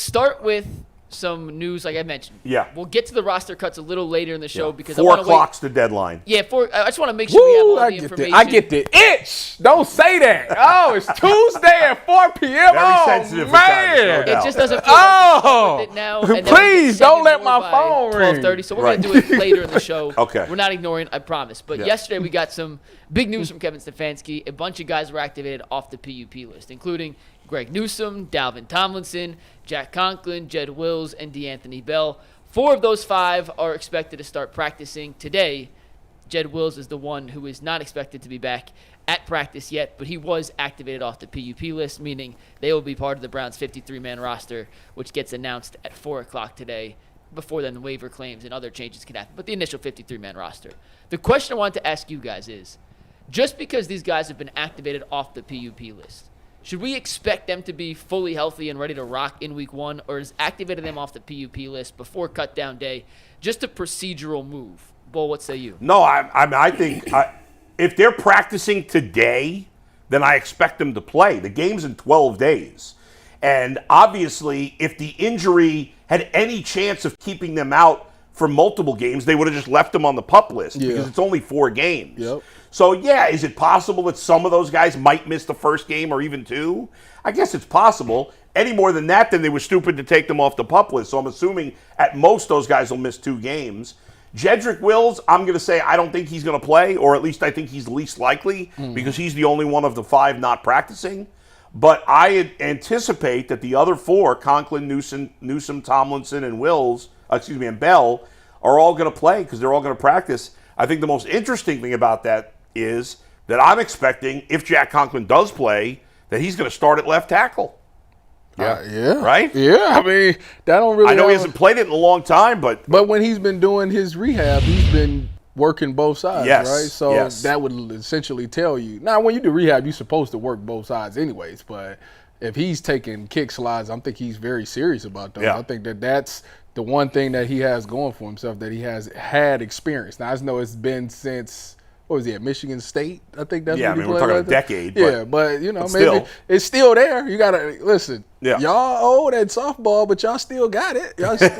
Start with some news, like I mentioned. Yeah. We'll get to the roster cuts a little later in the show because 4 o'clock's the deadline. Yeah, I just want to make sure we have all the information. I get the itch. Don't say that. Oh, it's Tuesday at 4 p.m. Very sensitive, man. for time, It just doesn't feel like it now. And Please don't let my phone ring. 12:30, so we're going to do it later in the show. Okay. We're not ignoring it, I promise. But yesterday we got some big news from Kevin Stefanski. A bunch of guys were activated off the PUP list, including Greg Newsome, Dalvin Tomlinson, Jack Conklin, Jedrick Wills, and DeAnthony Bell. 4 of those 5 are expected to start practicing today. Jedrick Wills is the one who is not expected to be back at practice yet, but he was activated off the PUP list, meaning they will be part of the Browns' 53-man roster, which gets announced at 4 o'clock today. Before then, the waiver claims and other changes can happen, but the initial 53-man roster. The question I wanted to ask you guys is, just because these guys have been activated off the PUP list, should we expect them to be fully healthy and ready to rock in week 1, or is activating them off the PUP list before cut-down day just a procedural move? Bull, what say you? No, I think if they're practicing today, then I expect them to play. The game's in 12 days. And obviously, if the injury had any chance of keeping them out for multiple games, they would have just left them on the PUP list because it's only 4 games. Yep. So, yeah, is it possible that some of those guys might miss the first game or even 2? I guess it's possible. Any more than that, then they were stupid to take them off the PUP list. So I'm assuming at most those guys will miss 2 games. Jedrick Wills, I'm going to say I don't think he's going to play, or at least I think he's least likely because he's the only one of the 5 not practicing. But I anticipate that the other 4, Conklin, Newsome, Tomlinson, and and Bell, are all going to play because they're all going to practice. I think the most interesting thing about that is that I'm expecting, if Jack Conklin does play, that he's going to start at left tackle. Yeah. Right? Yeah. I mean, that don't really. I know he hasn't played it in a long time, but when he's been doing his rehab, he's been working both sides, right? So that would essentially tell you. Now, when you do rehab, you're supposed to work both sides anyways, but if he's taking kick slides, I think he's very serious about those. I think that's the one thing that he has going for himself, that he has had experience. Now, I know it's been since, what was he at, Michigan State? I think that's what he played. We're talking a decade. But maybe it's still there. You got to, listen, y'all old at softball, but y'all still got it.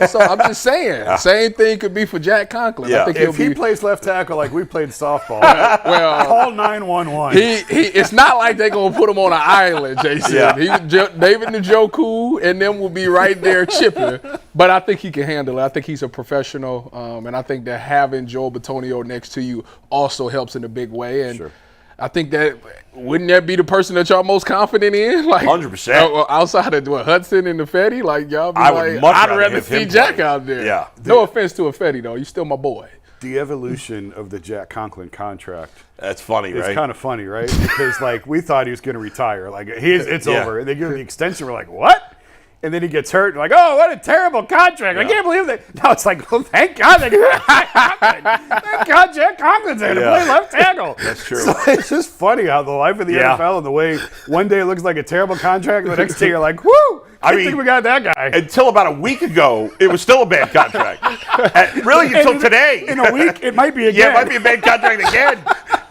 So I'm just saying, same thing could be for Jack Conklin. I think if he plays left tackle like we played softball, call 911. It's not like they're going to put him on an island, Jason. David Njoku and them will be right there chipping. But I think he can handle it. I think he's a professional, and I think that having Joe Bitonio next to you also helps in a big way. And I think that, wouldn't that be the person that y'all most confident in? Like 100%. Outside of Hudson and Fetty, like y'all be I'd rather see Jack out there. Yeah. No offense to Fetty, though. You're still my boy. The evolution of the Jack Conklin contract. That's funny, right? It's kind of funny, right? Because, we thought he was going to retire. It's over. And they give him the extension. We're like, what? And then he gets hurt. Like, oh, what a terrible contract. I can't believe that. Now it's like, well, thank God they got Jack Conklin. Thank God Jack Conklin's there to play left tackle. That's true. So it's just funny how the life of the NFL and the way one day it looks like a terrible contract, and the next day you're like, whoo, I think we got that guy. Until about a week ago, it was still a bad contract. Really, until today. In a week, it might be again. Yeah, it might be a bad contract again.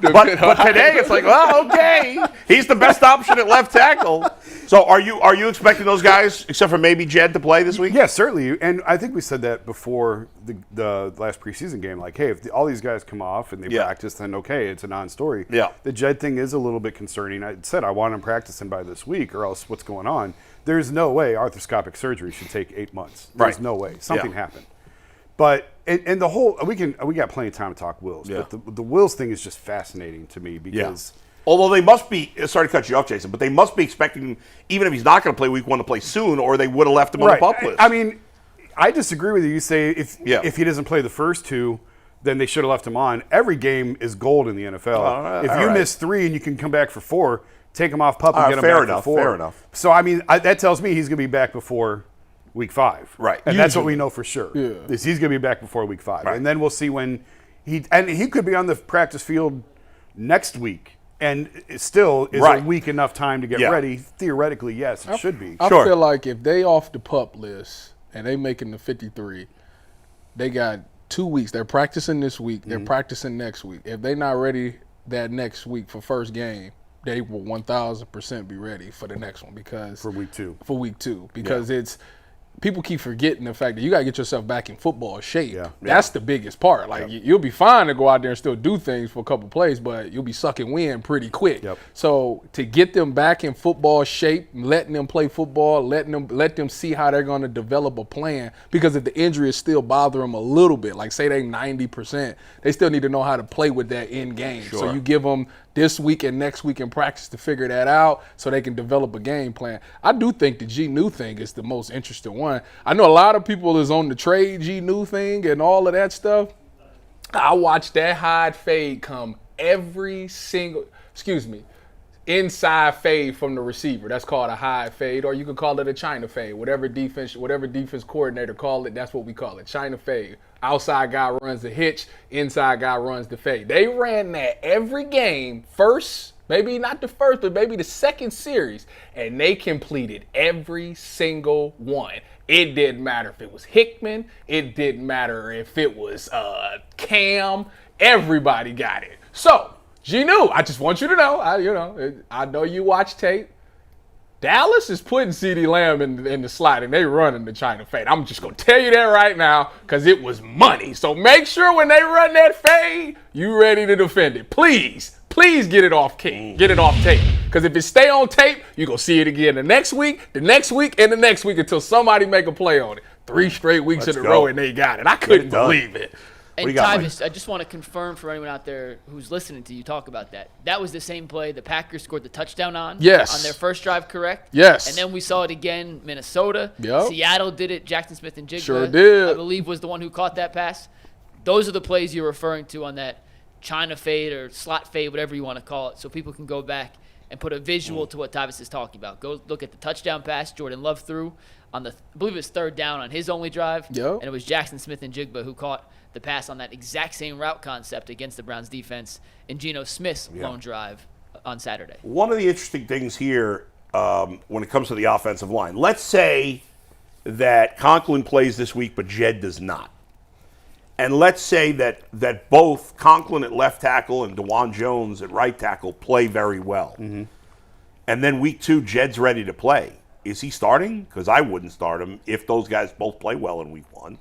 But today it's like, well, okay, he's the best option at left tackle. So are you expecting those guys, except for maybe Jed, to play this week? Yeah, certainly. And I think we said that before the last preseason game. Like, hey, if all these guys come off and they practice, then okay, it's a non-story. Yeah. The Jed thing is a little bit concerning. I said I want him practicing by this week, or else what's going on? There's no way arthroscopic surgery should take 8 months. There's no way. Something happened. But and the whole we got plenty of time to talk Wills. But the Wills thing is just fascinating to me because. Although they must be, sorry to cut you off, Jason, but they must be expecting him, even if he's not going to play week 1, to play soon, or they would have left him on the PUP list. I mean, I disagree with you. You say if he doesn't play the first 2, then they should have left him on. Every game is gold in the NFL. If you miss 3 and you can come back for 4, take him off PUP and get him back for 4. Fair enough. So, I mean, that tells me he's going to be back before week 5. Right. And that's what we know for sure. Yeah. Is he's going to be back before week 5. Right. And then we'll see when he could be on the practice field next week. And it still is a week enough time to get ready. Theoretically, yes, it should be. I feel like if they off the PUP list and they making the 53, they got 2 weeks. They're practicing this week. They're practicing next week. If they're not ready that next week for first game, they will 1,000% be ready for the next one because for week 2. For week 2 because people keep forgetting the fact that you got to get yourself back in football shape. Yeah. That's the biggest part. Like, you'll be fine to go out there and still do things for a couple plays, but you'll be sucking wind pretty quick. Yep. So to get them back in football shape, letting them play football, let them see how they're going to develop a plan, because if the injury is still bothering them a little bit, like say they 90%, they still need to know how to play with that in game. Sure. So you give them this week and next week in practice to figure that out so they can develop a game plan. I do think the G New thing is the most interesting one. I know a lot of people is on the trade G New thing and all of that stuff. I watch that hide fade come every single, inside fade from the receiver. That's called a hide fade, or you could call it a China fade. Whatever defense coordinator call it, that's what we call it, China fade. Outside guy runs the hitch, inside guy runs the fade. They ran that every game, first, maybe not the first, but maybe the second series, and they completed every single one. It didn't matter if it was Hickman. It didn't matter if it was Cam. Everybody got it. So, G-New, I just want you to know, I know you watch tape. Dallas is putting CeeDee Lamb in the slot, and they running the China fade. I'm just going to tell you that right now because it was money. So make sure when they run that fade, you ready to defend it. Please get it off tape. Get it off tape. Because if it stay on tape, you're going to see it again the next week, and the next week until somebody make a play on it. 3 straight weeks in a row, and they got it. I couldn't believe it. And Tyvis, I just want to confirm for anyone out there who's listening to you talk about that. That was the same play the Packers scored the touchdown on. Yes. On their first drive, correct? Yes. And then we saw it again, Minnesota. Yep. Seattle did it. Jackson Smith and Jigba, sure did. I believe, was the one who caught that pass. Those are the plays you're referring to on that China fade or slot fade, whatever you want to call it, so people can go back and put a visual to what Tyvis is talking about. Go look at the touchdown pass Jordan Love threw on the, I believe it was 3rd down on his only drive. Yep. And it was Jackson Smith and Jigba who caught the pass on that exact same route concept against the Browns defense in Geno Smith's lone drive on Saturday. One of the interesting things here when it comes to the offensive line, let's say that Conklin plays this week, but Jed does not. And let's say that both Conklin at left tackle and DeJuan Jones at right tackle play very well. Mm-hmm. And then week 2, Jed's ready to play. Is he starting? Because I wouldn't start him if those guys both play well in week 1.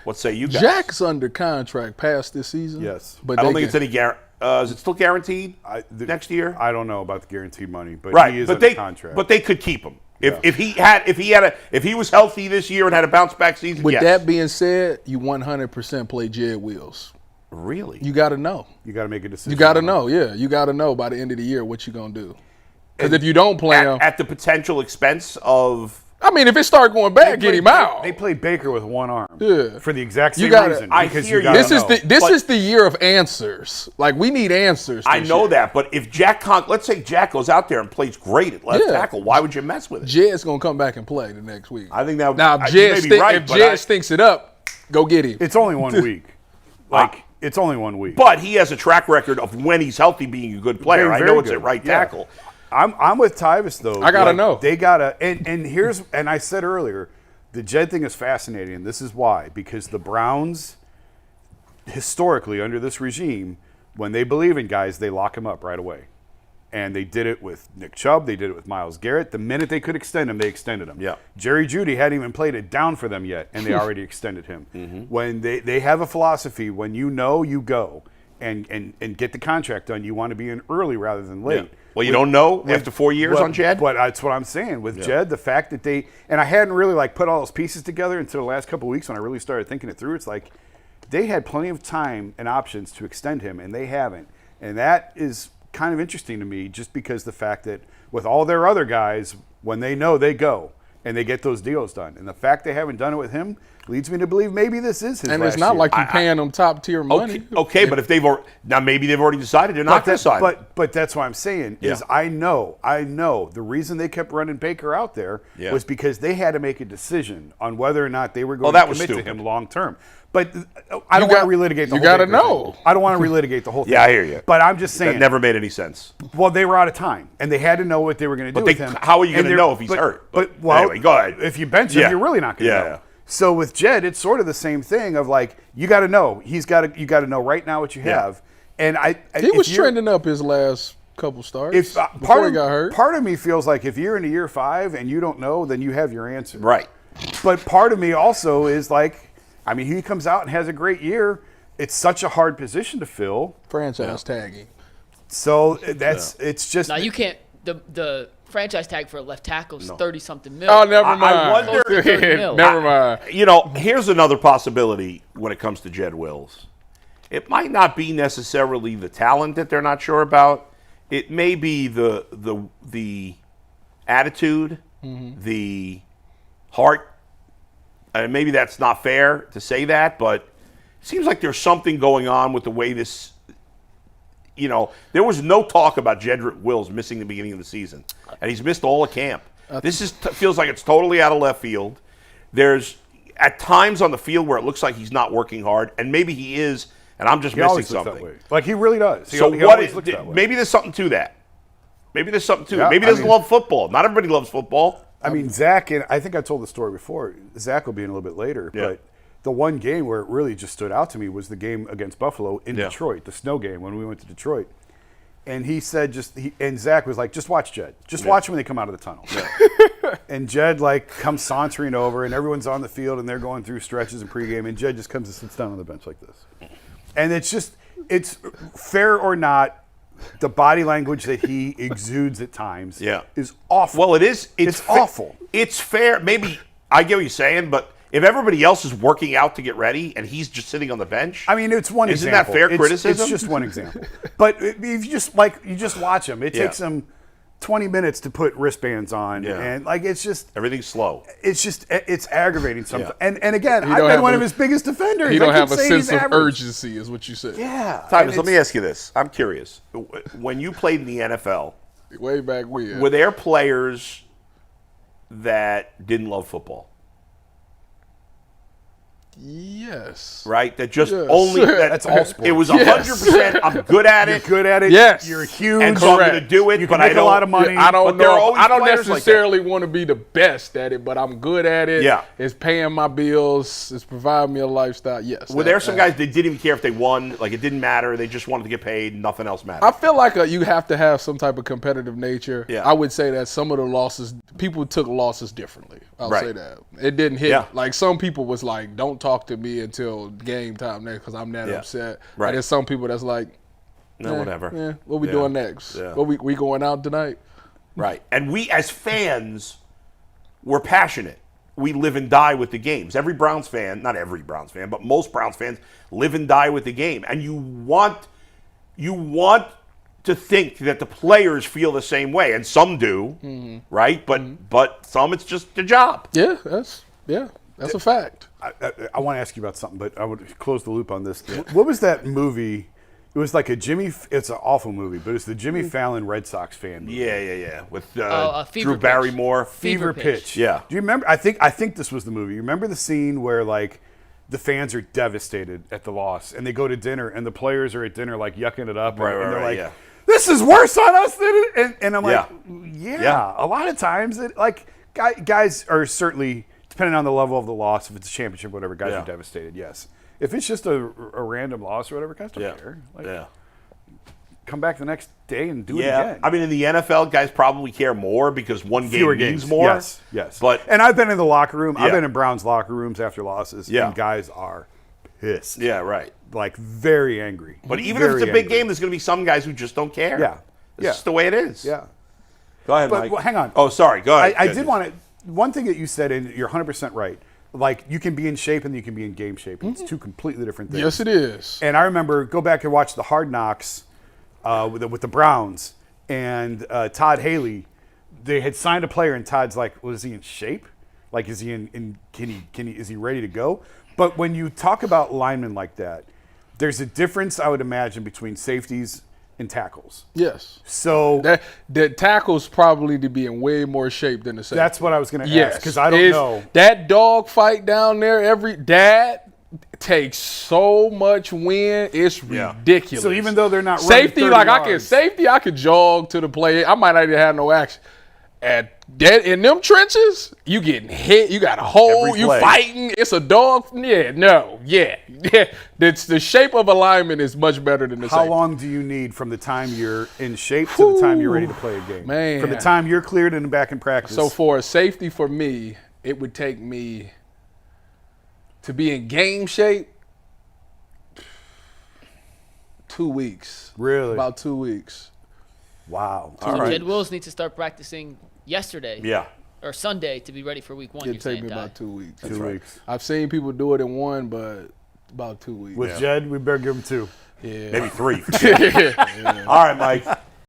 What say you guys? Jack's under contract past this season. Yes. But I don't think it's any is it still guaranteed next year? I don't know about the guaranteed money, but he is under contract. But they could keep him. If he was healthy this year and had a bounce back season. With that being said, you 100% play Jedrick Wills. Really? You got to know. You got to make a decision. You got to know. Yeah, you got to know by the end of the year what you're gonna do. Because if you don't play him at the potential expense of. I mean, if it start going bad, get him out. They played Baker with one arm. Yeah. For the exact same reason. I hear you. This is the year of answers. Like, we need answers. I know that, but if Jack Conklin, let's say Jack goes out there and plays great at left tackle, why would you mess with it? Jed's gonna come back and play the next week. I think that would. Now, if Jed stinks it up, go get him. It's only 1 week. It's only 1 week. But he has a track record of when he's healthy being a good player. I know it's at right tackle. I'm with Tyvis though. I gotta know. They gotta and I said earlier, the Jed thing is fascinating, and this is why. Because the Browns, historically under this regime, when they believe in guys, they lock them up right away. And they did it with Nick Chubb, they did it with Myles Garrett. The minute they could extend him, they extended him. Yeah. Jerry Jeudy hadn't even played it down for them yet, and they already extended him. Mm-hmm. When they have a philosophy, when you go and get the contract done, you want to be in early rather than late. Yeah. Well, you don't know after 4 years on Jed? But that's what I'm saying. With Jed, the fact that and I hadn't really put all those pieces together until the last couple of weeks when I really started thinking it through. It's like they had plenty of time and options to extend him, and they haven't. And that is kind of interesting to me just because the fact that with all their other guys, when they know, they go and they get those deals done. And the fact they haven't done it with him leads me to believe maybe this is his and last it's not year. like you're paying them top tier money. Okay, but if maybe they've already decided they're not going to sign. But that's what I'm saying is I know the reason they kept running Baker out there was because they had to make a decision on whether or not they were going to commit to him long term. But I don't want to relitigate the whole thing. You got to know. I don't want to relitigate the whole thing. Yeah, I hear you. But I'm just saying. That never made any sense. Well, they were out of time, and they had to know what they were going to do with him. How are you going to know if he's hurt? But anyway, go ahead. If you bench him, you're really not going to know. So with Jed, it's sort of the same thing of you got to know. You got to know right now what you have. And he was trending up his last couple starts before he got hurt. Part of me feels like if you're in year 5 and you don't know, then you have your answer. Right. But part of me also is like, I mean, he comes out and has a great year. It's such a hard position to fill. Franchise tagging. So it's just. Now you can't. The franchise tag for a left tackle is 30-something mil. Oh, never mind. I wonder. Close to 30 mil. Never mind. Here's another possibility when it comes to Jed Wills. It might not be necessarily the talent that they're not sure about. It may be the attitude, the heart. And maybe that's not fair to say that, but it seems like there's something going on with the way this. There was no talk about Jedrick Wills missing the beginning of the season, and he's missed all of camp. This feels like it's totally out of left field. There's at times on the field where it looks like he's not working hard, and maybe he is, and I'm just missing something. Like he really does. So maybe there's something to that. Maybe there's something to it. Maybe he doesn't love football. Not everybody loves football. I mean, Zach, and I think I told the story before. Zach will be in a little bit later, but the one game where it really just stood out to me was the game against Buffalo in Detroit, the snow game when we went to Detroit. And he said and Zach was like, just watch Jed. Just watch when they come out of the tunnel. Yeah. And Jed comes sauntering over, and everyone's on the field, and they're going through stretches and pregame, and Jed just comes and sits down on the bench like this. And it's fair or not, the body language that he exudes at times is awful. Well, it is. It's awful. It's fair. Maybe I get what you're saying, but if everybody else is working out to get ready and he's just sitting on the bench, I mean, it's one Isn't example. that fair criticism? It's just one example. But if you just watch him. It takes him 20 minutes to put wristbands on, and it's just everything's slow. It's aggravating sometimes. And again, I've been one of his biggest defenders. He don't have a sense of urgency, is what you said. Yeah, Tyvis, let me ask you this. I'm curious. When you played in the NFL, way back when, were there players that didn't love football? Yes. Right? That just only that's all sports. It was 100%. I'm good at it. You're good at it. Yes. You're huge. And so I'm going to do it. You can make a lot of money. I don't know. I don't players necessarily want to be the best at it, but I'm good at it. Yeah. It's paying my bills. It's providing me a lifestyle. Yes. Were there some guys that didn't even care if they won? Like it didn't matter. They just wanted to get paid. Nothing else mattered. I feel like you have to have some type of competitive nature. Yeah. I would say that some of the losses, people took losses differently. I'll say that. It didn't hit. Yeah. Like some people was like, don't talk to me until game time next because I'm that upset. Right. And there's some people that's like, whatever. Yeah, what we doing next? Yeah. What we going out tonight? Right. And we as fans, we're passionate. We live and die with the games. Every Browns fan, not every Browns fan, but most Browns fans live and die with the game. And you want to think that the players feel the same way, and some do, right? But some, it's just their job. Yeah, that's a fact. I want to ask you about something, but I would close the loop on this. What was that movie? It was like it's an awful movie, but it's the Jimmy Fallon Red Sox fan movie. Yeah. With Fever Drew Barrymore. Fever Pitch. Yeah. Do you remember? I think this was the movie. You remember the scene where the fans are devastated at the loss, and they go to dinner, and the players are at dinner yucking it up, and they're like, "This is worse on us than it." And I'm like, "Yeah." A lot of times, guys are certainly, depending on the level of the loss, if it's a championship, whatever, guys are devastated. Yes. If it's just a random loss or whatever, guys don't care. Come back the next day and do it again. I mean, in the NFL, guys probably care more because one game means more. Yes. And I've been in the locker room. I've been in Browns locker rooms after losses, and guys are pissed. Yeah, right. Very angry. But even if it's a big game, there's going to be some guys who just don't care. Yeah. It's just the way it is. Yeah. Go ahead, But Mike. well, hang on. Oh, sorry. Go ahead. I did want to. One thing that you said, and you're 100% right. You can be in shape and you can be in game shape. It's two completely different things. Yes, it is. And I remember, go back and watch the Hard Knocks with the Browns and Todd Haley. They had signed a player, and Todd's like, "Was he in shape? Is he is he ready to go?" But when you talk about linemen like that, there's a difference, I would imagine, between safeties and tackles. Yes. So the tackles probably to be in way more shape than the safety. That's what I was going to ask, because I don't know. That dog fight down there, that takes so much wind, it's ridiculous. So even though they're not safety, running 30 yards, I could jog to the play. I might not even have no action. In them trenches, you getting hit, you got a hole, you fighting, it's a dog. The shape of alignment is much better than the safety. How long do you need from the time you're in shape to the time you're ready to play a game? Man. From the time you're cleared and back in practice. So for a safety for me, it would take me to be in game shape 2 weeks. Really? About 2 weeks. Wow. So Jed Wills needs to start practicing yesterday. Yeah. Or Sunday to be ready for week 1. It'd take me about 2 weeks. Two weeks. I've seen people do it in 1, but about 2 weeks. With Jed, we better give him 2. Yeah. Maybe 3. All right, Mike.